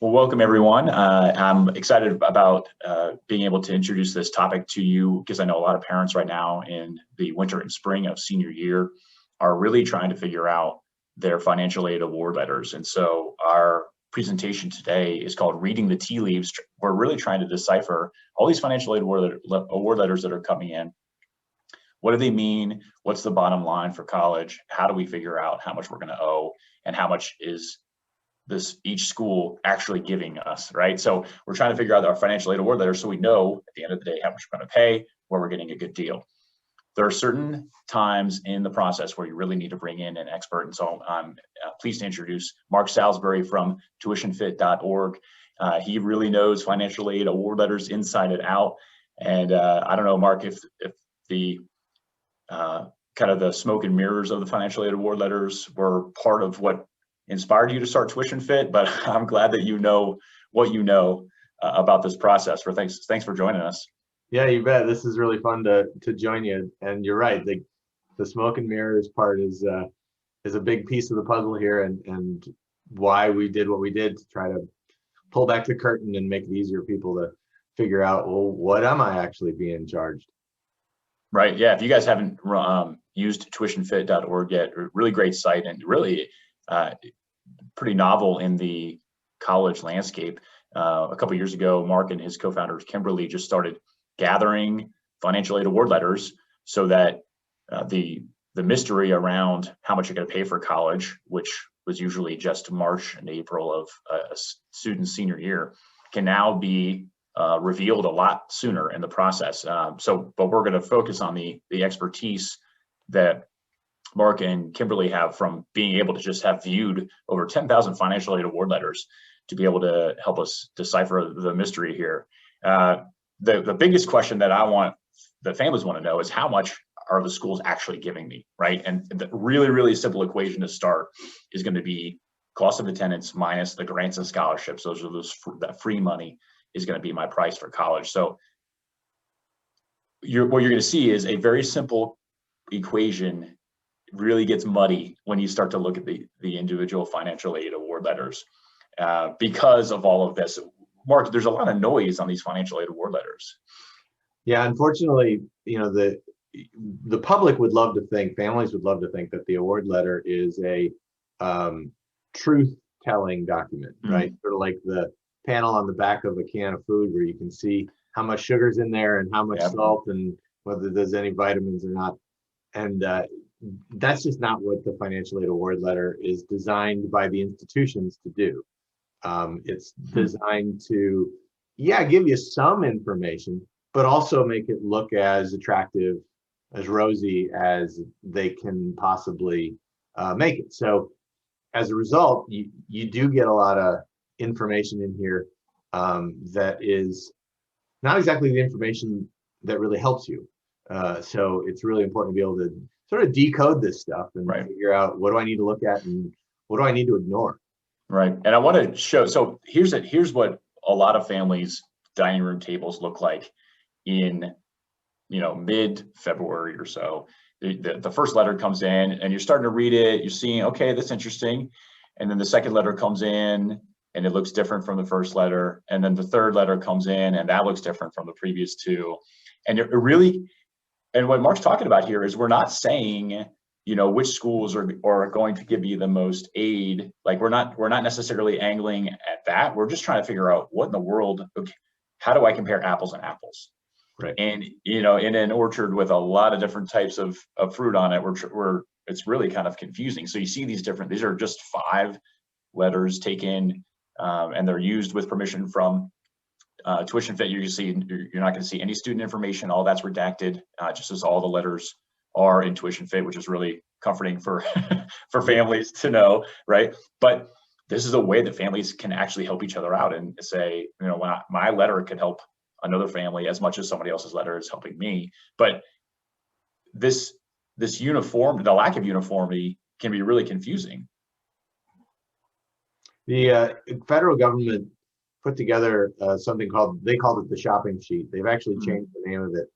Well, welcome everyone. I'm excited about being able to introduce this topic to you because I know a lot of parents right now in the winter and spring of senior year are really trying to figure out their financial aid award letters. And so our presentation today is called Reading the Tea Leaves. We're really trying to decipher all these financial aid award letters that are coming in. What do they mean? What's the bottom line for college? How do we figure out how much we're going to owe and how much is each school actually giving us, right? So we're trying to figure out our financial aid award letter so we know at the end of the day how much we're going to pay, where we're getting a good deal. There are certain times in the process where you really need to bring in an expert. And so I'm pleased to introduce Mark Salisbury from tuitionfit.org. He really knows financial aid award letters inside and out. And I don't know, Mark, if the kind of the smoke and mirrors of the financial aid award letters were part of what inspired you to start Tuition Fit, but I'm glad that you know what you know about this process. Thanks for joining us. Yeah, you bet. This is really fun to join you. And you're right, the smoke and mirrors part is a big piece of the puzzle here, and why we did what we did to try to pull back the curtain and make it easier for people to figure out, well, what am I actually being charged? Right. Yeah. If you guys haven't used tuitionfit.org yet, really great site and really pretty novel in the college landscape. A couple of years ago, Mark and his co-founder Kimberly just started gathering financial aid award letters so that the mystery around how much you're going to pay for college, which was usually just March and April of a student's senior year, can now be revealed a lot sooner in the process. But we're going to focus on the expertise that Mark and Kimberly have from being able to just have viewed over 10,000 financial aid award letters to be able to help us decipher the mystery here. The biggest question that the families want to know is how much are the schools actually giving me, right? And the really, really simple equation to start is going to be cost of attendance minus the grants and scholarships. That free money is going to be my price for college. So what you're going to see is a very simple equation really gets muddy when you start to look at the individual financial aid award letters because of all of this. Mark, there's a lot of noise on these financial aid award letters. Yeah, unfortunately, the public would love to think, families would love to think that the award letter is a truth-telling document, right? Sort of like the panel on the back of a can of food where you can see how much sugar's in there and how much salt and whether there's any vitamins or not. And that's just not what the financial aid award letter is designed by the institutions to do. It's designed to, give you some information, but also make it look as attractive, as rosy as they can possibly make it. So as a result, you do get a lot of information in here that is not exactly the information that really helps you. So it's really important to be able to sort of decode this stuff and figure out, what do I need to look at and what do I need to ignore? Right. And I want to show, so here's what a lot of families' dining room tables look like in, mid-February or so. The first letter comes in and you're starting to read it, you're seeing, okay, that's interesting. And then the second letter comes in and it looks different from the first letter. And then the third letter comes in and that looks different from the previous two. And and what Mark's talking about here is we're not saying, which schools are going to give you the most aid. Like we're not necessarily angling at that. We're just trying to figure out what in the world, okay, how do I compare apples and apples? Right. And, in an orchard with a lot of different types of fruit on it, it's really kind of confusing. So you see these are just 5 letters taken and they're used with permission from Tuition Fit. You're not going to see any student information. All that's redacted, just as all the letters are in Tuition Fit, which is really comforting for for families to know, right? But this is a way that families can actually help each other out and say, my letter could help another family as much as somebody else's letter is helping me. But the lack of uniformity can be really confusing. The federal government put together something they called it the shopping sheet. They've actually changed the name of it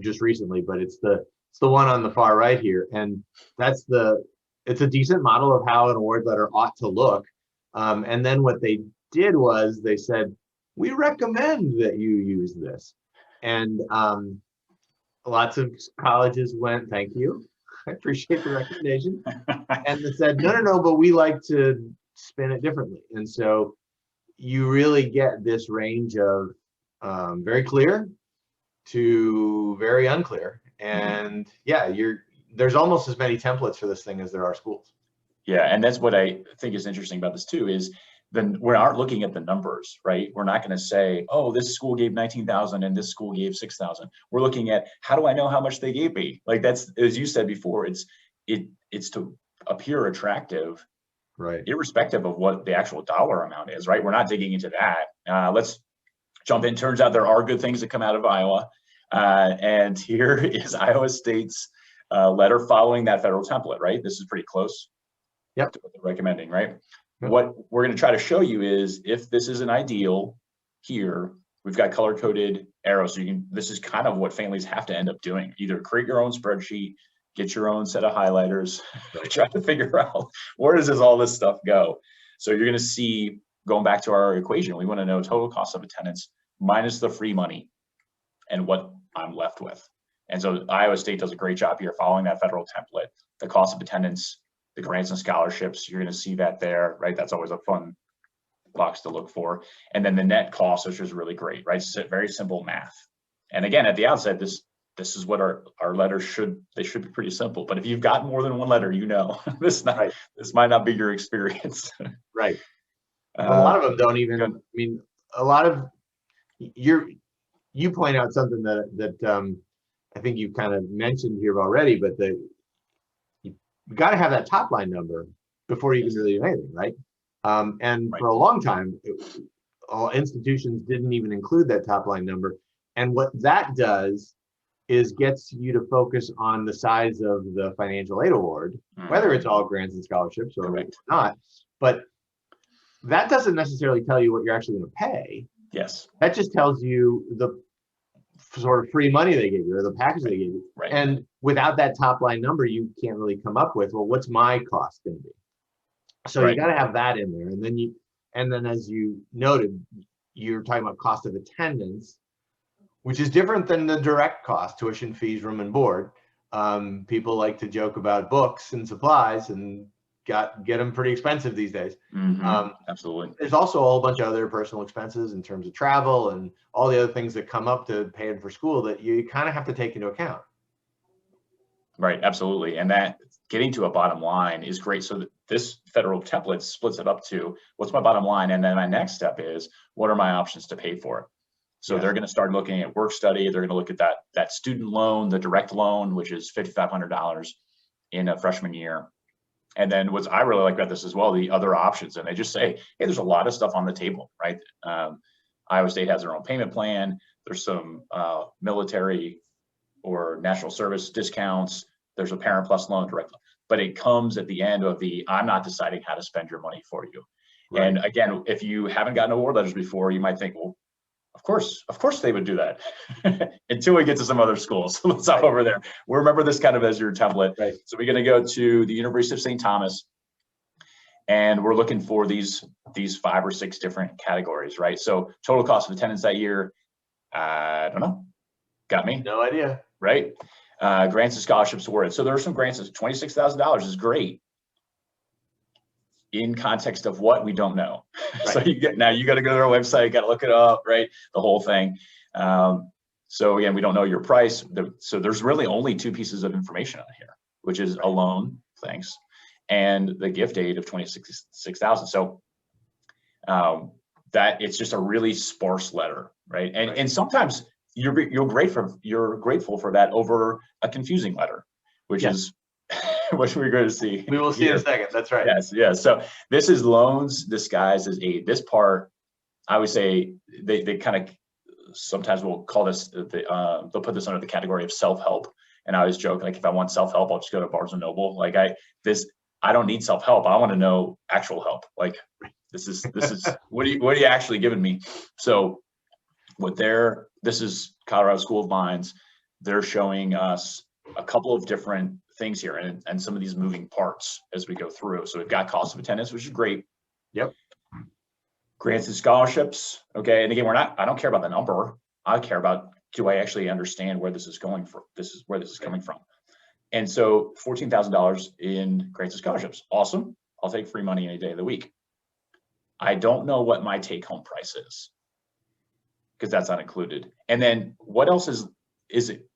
just recently, but it's the one on the far right here, and it's a decent model of how an award letter ought to look. And then what they did was they said, we recommend that you use this. And lots of colleges went, thank you. I appreciate the recommendation. And they said, no, no, no, but we like to spin it differently. And so you really get this range of very clear to very unclear. And yeah, there's almost as many templates for this thing as there are schools. Yeah, and that's what I think is interesting about this too, is then we aren't looking at the numbers, right? We're not going to say, oh, this school gave 19,000 and this school gave 6,000. We're looking at, how do I know how much they gave me? Like, that's, as you said before, it's to appear attractive, right? Irrespective of what the actual dollar amount is, right? We're not digging into that. Let's jump in. Turns out there are good things that come out of Iowa. And here is Iowa State's letter following that federal template, right? This is pretty close. Yep. To what they're recommending, right? Yep. What we're going to try to show you is, if this is an ideal here, we've got color-coded arrows. So this is kind of what families have to end up doing. Either create your own spreadsheet, get your own set of highlighters, try to figure out where does all this stuff go. So you're going to see, going back to our equation, we want to know total cost of attendance minus the free money and what I'm left with. And so Iowa State does a great job here following that federal template. The cost of attendance, the grants and scholarships, you're going to see that there, right? That's always a fun box to look for. And then the net cost, which is really great, right? It's very simple math. And again, at the outset, this is what our letters they should be pretty simple. But if you've got more than one letter, this might not be your experience. Right. A lot of them don't even, I mean, a lot of you point out something that I think you've kind of mentioned here already, but you got to have that top line number before you can really do anything, right? And for a long time, all institutions didn't even include that top line number. And what that does is gets you to focus on the size of the financial aid award, whether it's all grants and scholarships or not. But that doesn't necessarily tell you what you're actually going to pay. Yes. That just tells you the sort of free money they give you or the package they give you. Right. And without that top line number, you can't really come up with, well, what's my cost going to be? So you got to have that in there. And then as you noted, you're talking about cost of attendance, which is different than the direct cost, tuition, fees, room and board. People like to joke about books and supplies and get them pretty expensive these days. Absolutely. There's also a whole bunch of other personal expenses in terms of travel and all the other things that come up to paying for school that you kind of have to take into account. Right, absolutely. And that getting to a bottom line is great. So this federal template splits it up to what's my bottom line? And then my next step is, what are my options to pay for it? So they're going to start looking at work study. They're going to look at that student loan, the direct loan, which is $5,500 in a freshman year. And then what I really like about this as well, the other options. And they just say, hey, there's a lot of stuff on the table, right? Iowa State has their own payment plan. There's some military or national service discounts. There's a Parent Plus loan direct loan. But it comes at the end of I'm not deciding how to spend your money for you. Right. And again, if you haven't gotten award letters before, you might think, well, of course they would do that until we get to some other schools. So let's stop over there. We'll remember this kind of as your template. Right. So we're going to go to the University of St. Thomas, and we're looking for these 5 or 6 different categories, right? So total cost of attendance that year, I don't know. Got me? No idea. Right. Grants and scholarships awarded. So there are some grants. $26,000 is great. In context of what we don't know. Right. So you got to go to their website, got to look it up, right? The whole thing. So again, we don't know your price. So there's really only 2 pieces of information on here, which is a loan, thanks, and the gift aid of $26,000. So that it's just a really sparse letter, right? And sometimes you're grateful for that over a confusing letter, which is what we're going to see. We will see in a second. That's right. Yes. So this is loans disguised as aid. This part, I would say they kind of sometimes will call this, they'll put this under the category of self-help. And I always joke, like, if I want self-help, I'll just go to Barnes and Noble. Like I don't need self-help. I want to know actual help. Like this is what are you actually giving me? So this is Colorado School of Mines. They're showing us a couple of different things here and some of these moving parts as we go through. So we've got cost of attendance, which is great. Yep. Grants and scholarships. Okay. And again, I don't care about the number. I care about, do I actually understand where this is going from? This is where this is coming from. And so $14,000 in grants and scholarships. Awesome. I'll take free money any day of the week. I don't know what my take home price is, because that's not included. And then what else is it?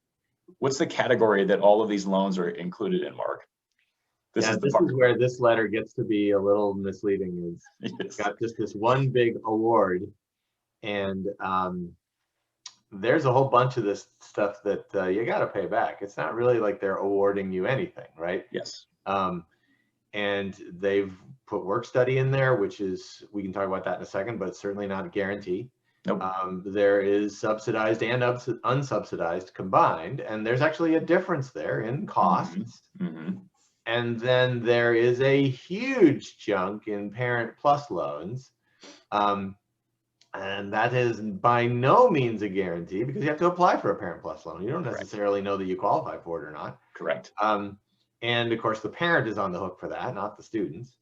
What's the category that all of these loans are included in, Mark? This is where this letter gets to be a little misleading. Is It's got just this one big award, and there's a whole bunch of this stuff that you got to pay back. It's not really like they're awarding you anything, right? Yes. And they've put work study in there, which is, we can talk about that in a second, but it's certainly not a guarantee. Nope. There is subsidized and unsubsidized combined, and there's actually a difference there in costs. Mm-hmm. And then there is a huge chunk in Parent Plus loans. And that is by no means a guarantee, because you have to apply for a Parent Plus loan. You don't necessarily know that you qualify for it or not. Correct. And of course, the parent is on the hook for that, not the students.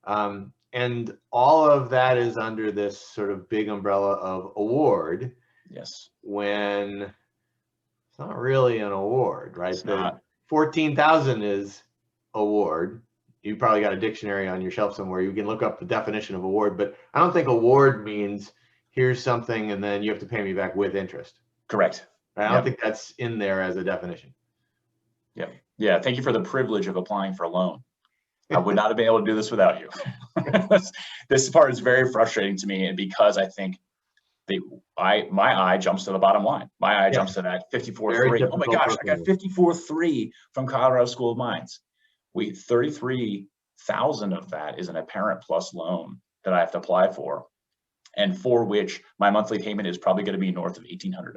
And all of that is under this sort of big umbrella of award. Yes. When it's not really an award, right? It's not. 14,000 is award. You probably got a dictionary on your shelf somewhere. You can look up the definition of award, but I don't think award means here's something and then you have to pay me back with interest. Correct. I don't think that's in there as a definition. Yeah. Yeah. Thank you for the privilege of applying for a loan. I would not have been able to do this without you. This part is very frustrating to me, and because I think my eye jumps to the bottom line. My eye jumps to that 54.3. Oh my gosh, I got 54.3 from Colorado School of Mines. 33,000 of that is in a Parent Plus loan that I have to apply for, and for which my monthly payment is probably going to be north of $1,800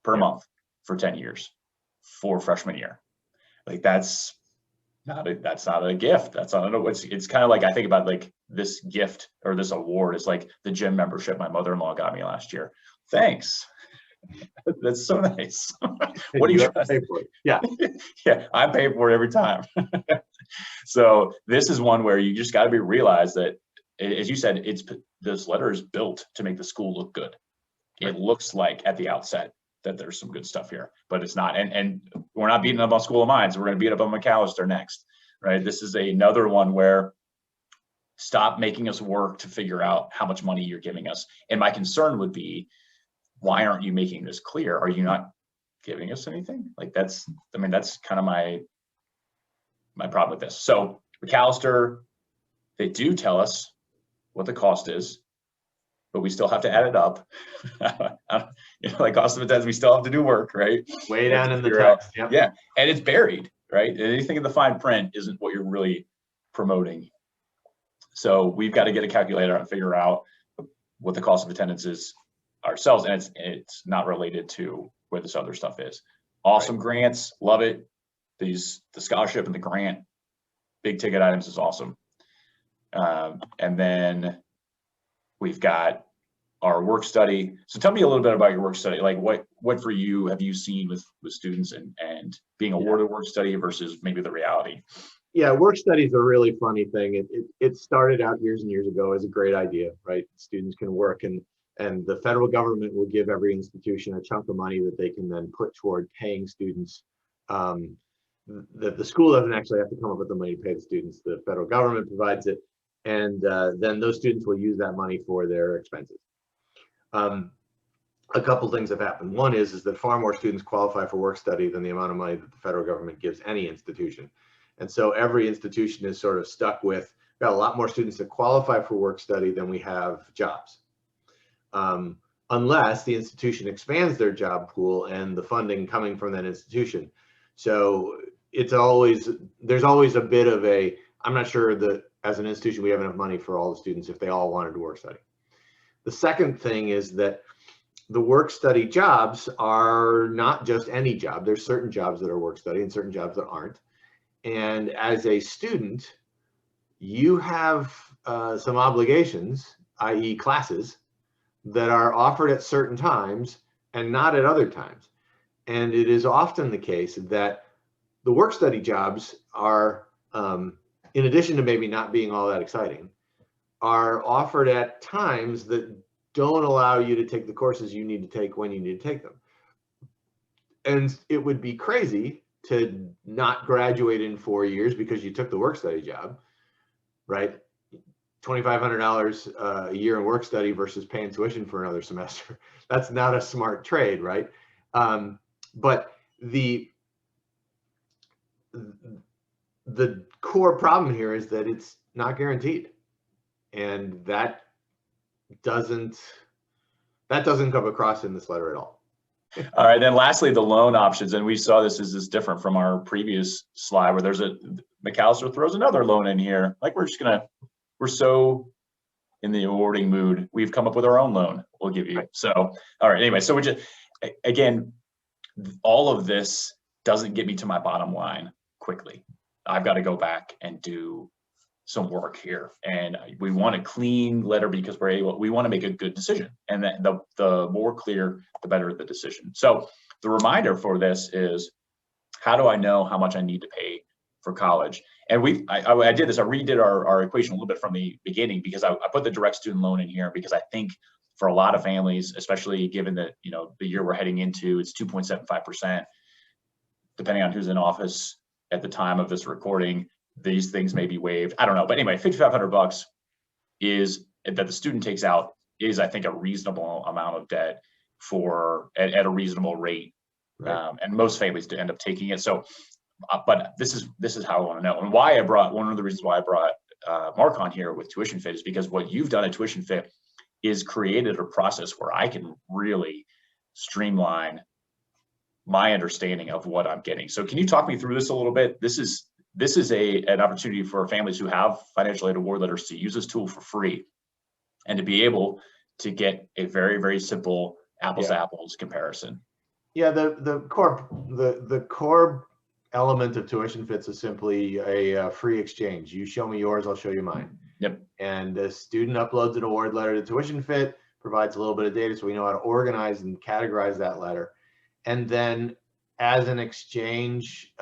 per month for 10 years for freshman year. Like that's not a gift. That's not it's kind of like, I think about like this gift or this award is like the gym membership my mother-in-law got me last year. Thanks. That's so nice. What do you pay for it? Yeah. Yeah, I pay for it every time. So this is one where you just got to realize that, as you said, this letter is built to make the school look good. It looks like at the outset that there's some good stuff here, but it's not. And we're not beating up on School of Mines. We're going to beat up on McAllister next, right? This is another one where stop making us work to figure out how much money you're giving us. And my concern would be, why aren't you making this clear? Are you not giving us anything? Like that's kind of my problem with this. So McAllister, they do tell us what the cost is, but we still have to add it up. Like cost of attendance, we still have to do work, right? Way down in the text. Yep. Yeah, and it's buried, right? Anything in the fine print isn't what you're really promoting. So we've got to get a calculator and figure out what the cost of attendance is ourselves, and it's not related to where this other stuff is. Awesome grants, love it. The scholarship and the grant, big ticket items is awesome. And then we've got our work study. So tell me a little bit about your work study. Like what for you have you seen with students and being awarded work study versus maybe the reality? Yeah, work study is a really funny thing. It started out years and years ago as a great idea, right? Students can work and the federal government will give every institution a chunk of money that they can then put toward paying students. That the school doesn't actually have to come up with the money to pay the students. The federal government provides it, and then those students will use that money for their expenses. A couple things have happened. One is that far more students qualify for work study than the amount of money that the federal government gives any institution. And so every institution is sort of stuck with, we've got a lot more students that qualify for work study than we have jobs. Unless the institution expands their job pool and the funding coming from that institution. So there's always a bit of a, I'm not sure that as an institution we have enough money for all the students if they all wanted to work study. The second thing is that the work study jobs are not just any job. There's certain jobs that are work study and certain jobs that aren't. And as a student, you have some obligations, i.e. classes, that are offered at certain times and not at other times. And it is often the case that the work study jobs are, in addition to maybe not being all that exciting, are offered at times that don't allow you to take the courses you need to take when you need to take them. And it would be crazy to not graduate in 4 years because you took the work study job, right? $2,500 a year in work study versus paying tuition for another semester. That's not a smart trade, right? But the core problem here is that it's not guaranteed, and that doesn't come across in this letter at all. All right, then lastly, the loan options, and we saw this is different from our previous slide where there's McAllister throws another loan in here. Like we're so in the awarding mood, we've come up with our own loan we'll give you. Right. So, all right, anyway, so we just, again, all of this doesn't get me to my bottom line quickly. I've got to go back and do some work here, and we want a clean letter because we want to make a good decision, and that the more clear, the better the decision. So the reminder for this is, how do I know how much I need to pay for college? And I did this, I redid our equation a little bit from the beginning, because I put the direct student loan in here because I think for a lot of families, especially given that, you know, the year we're heading into, it's 2.75%, depending on who's in office at the time of this recording, these things may be waived. I don't know. But anyway, $5,500 is that the student takes out is, I think, a reasonable amount of debt at a reasonable rate. Right. And most families do end up taking it. So, but this is how I want to know. And why one of the reasons why I brought Mark on here with Tuition Fit is because what you've done at Tuition Fit is created a process where I can really streamline my understanding of what I'm getting. So can you talk me through this a little bit? This is an opportunity for families who have financial aid award letters to use this tool for free and to be able to get a very, very simple apples to apples comparison. Yeah, the core element of Tuition Fits is simply a free exchange. You show me yours, I'll show you mine. Yep. And the student uploads an award letter to Tuition Fit, provides a little bit of data so we know how to organize and categorize that letter. And then as an exchange,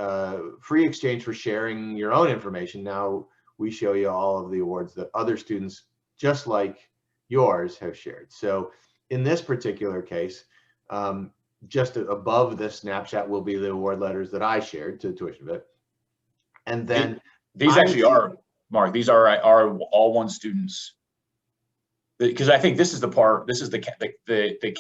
free exchange for sharing your own information, now we show you all of the awards that other students just like yours have shared. So in this particular case, just above this snapshot will be the award letters that I shared to Tuition Fit. And then these actually are, Mark, these are all one students. Because I think this is the part, this is the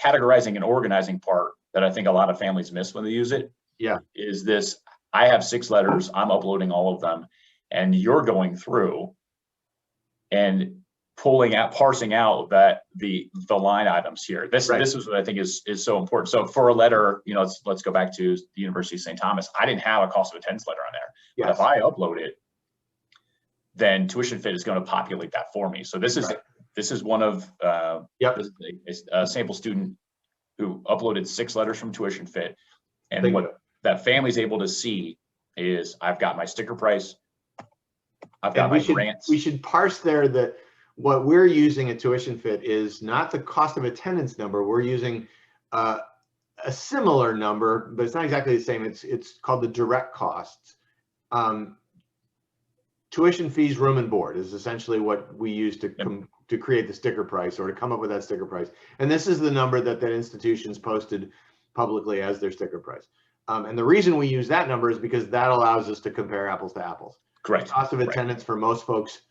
categorizing and organizing part that I think a lot of families miss when they use it. Yeah. Is this, I have 6 letters, I'm uploading all of them, and you're going through and parsing out that the line items here. This is what I think is so important. So for a letter, you know, let's go back to the University of St. Thomas. I didn't have a cost of attendance letter on there. Yes. But if I upload it, then Tuition Fit is going to populate that for me. So this is one of a sample student who uploaded 6 letters from Tuition Fit, and what that family is able to see is I've got my sticker price, I've got my grants. We should parse there that what we're using at Tuition Fit is not the cost of attendance number. We're using a similar number, but it's not exactly the same. It's called the direct costs. Tuition fees, room and board is essentially what we use to create the sticker price, or to come up with that sticker price. And this is the number that institution's posted publicly as their sticker price. And the reason we use that number is because that allows us to compare apples to apples. Correct. The cost of attendance for most folks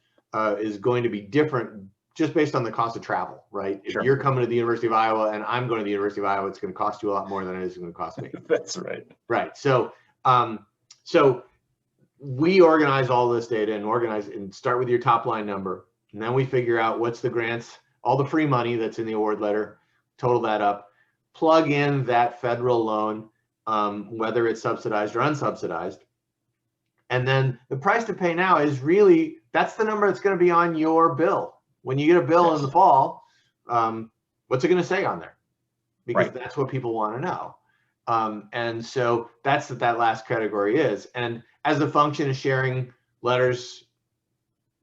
is going to be different just based on the cost of travel, right? If you're coming to the University of Iowa and I'm going to the University of Iowa, it's going to cost you a lot more than it is going to cost me. That's right. Right. So, so we organize all this data and start with your top line number. And then we figure out what's the grants, all the free money that's in the award letter, total that up, plug in that federal loan, whether it's subsidized or unsubsidized. And then the price to pay now is really, that's the number that's going to be on your bill. When you get a bill in the fall, what's it going to say on there? Because that's what people want to know. And so that's what that last category is. And as a function of sharing letters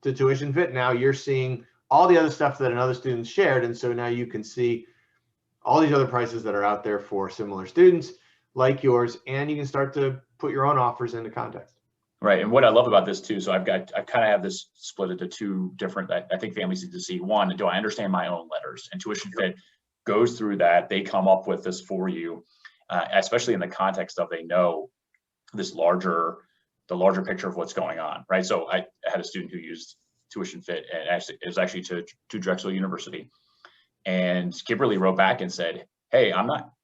to Tuition Fit, now you're seeing all the other stuff that another student shared. And so now you can see all these other prices that are out there for similar students like yours, and you can start to put your own offers into context. Right. And what I love about this too, so I kind of have this split into two different, I think families need to see. One, do I understand my own letters? And Tuition Fit goes through that. They come up with this for you, especially in the context of they know this the larger picture of what's going on, right? So I had a student who used Tuition Fit, and actually it was actually to Drexel University. And Kimberly wrote back and said, hey,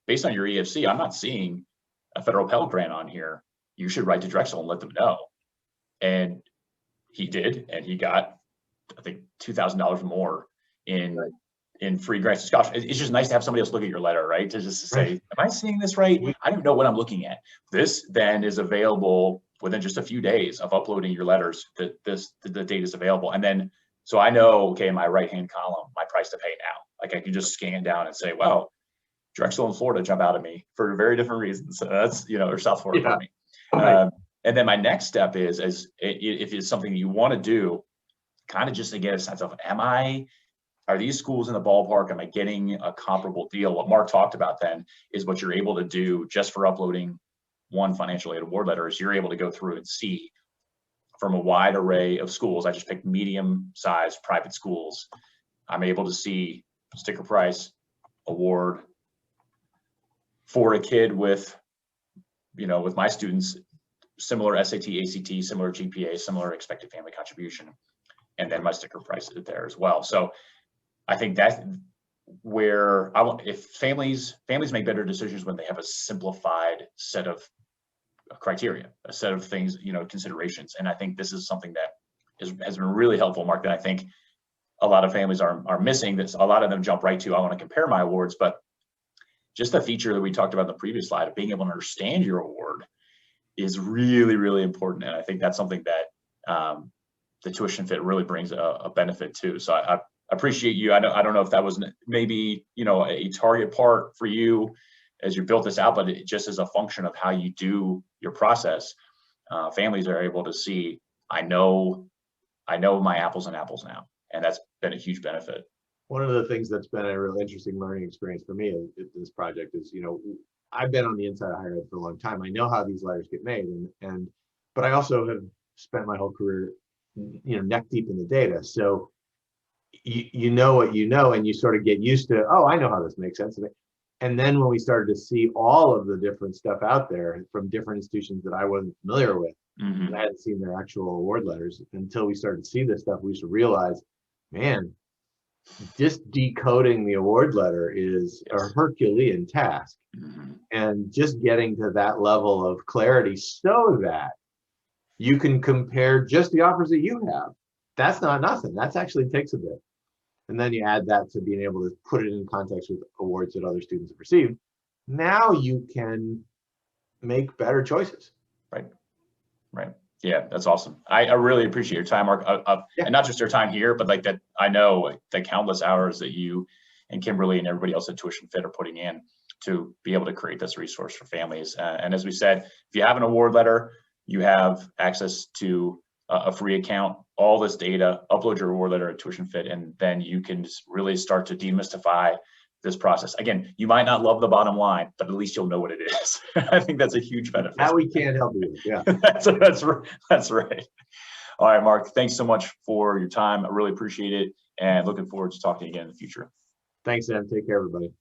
based on your EFC, I'm not seeing a federal Pell Grant on here. You should write to Drexel and let them know. And he did, and he got, I think, $2,000 more in free grants and scholarships. It's just nice to have somebody else look at your letter, right? To just say, am I seeing this right? I don't know what I'm looking at. This then is available within just a few days of uploading your letters. The date is available, and then so I know, okay, in my right-hand column, my price to pay now. Like I can just scan down and say, well, Drexel and Florida jump out at me for very different reasons. So that's, or South Florida for me. And then my next step is if it's something you want to do, kind of just to get a sense of, are these schools in the ballpark? Am I getting a comparable deal? What Mark talked about then is what you're able to do just for uploading one financial aid award letter is you're able to go through and see from a wide array of schools. I just picked medium-sized private schools. I'm able to see sticker price, award for a kid with my students, similar SAT, ACT, similar GPA, similar expected family contribution, and then my sticker price is there as well. So I think that's where if families make better decisions when they have a simplified set of criteria, a set of things, considerations. And I think this is something that has been really helpful, Mark, that I think a lot of families are missing. This, a lot of them jump right to, I want to compare my awards, but just the feature that we talked about in the previous slide of being able to understand your award is really, really important. And I think that's something that the Tuition Fit really brings a benefit to. So I appreciate you. I don't know if that was maybe, a target part for you as you built this out, but it just as a function of how you do your process, families are able to see, I know my apples and apples now. And that's been a huge benefit. One of the things that's been a real interesting learning experience for me in this project is, I've been on the inside of higher ed for a long time. I know how these letters get made, but I also have spent my whole career, neck deep in the data. So you know what you know, and you sort of get used to, oh, I know how this makes sense to me. And then when we started to see all of the different stuff out there from different institutions that I wasn't familiar with, and I hadn't seen their actual award letters until we started to see this stuff, we used to realize, man, just decoding the award letter is a Herculean task. And just getting to that level of clarity so that you can compare just the offers that you have. That's not nothing. That actually takes a bit. And then you add that to being able to put it in context with awards that other students have received. Now you can make better choices. Right. Yeah, that's awesome. I really appreciate your time, Mark, and not just your time here, but like that. I know the countless hours that you and Kimberly and everybody else at Tuition Fit are putting in to be able to create this resource for families. And as we said, if you have an award letter, you have access to a free account, all this data, upload your award letter at Tuition Fit, and then you can really start to demystify this process. Again, you might not love the bottom line, but at least you'll know what it is. I think that's a huge benefit. That we can't help you with, yeah. That's right. All right, Mark, thanks so much for your time. I really appreciate it, and looking forward to talking again in the future. Thanks, Sam. Take care, everybody.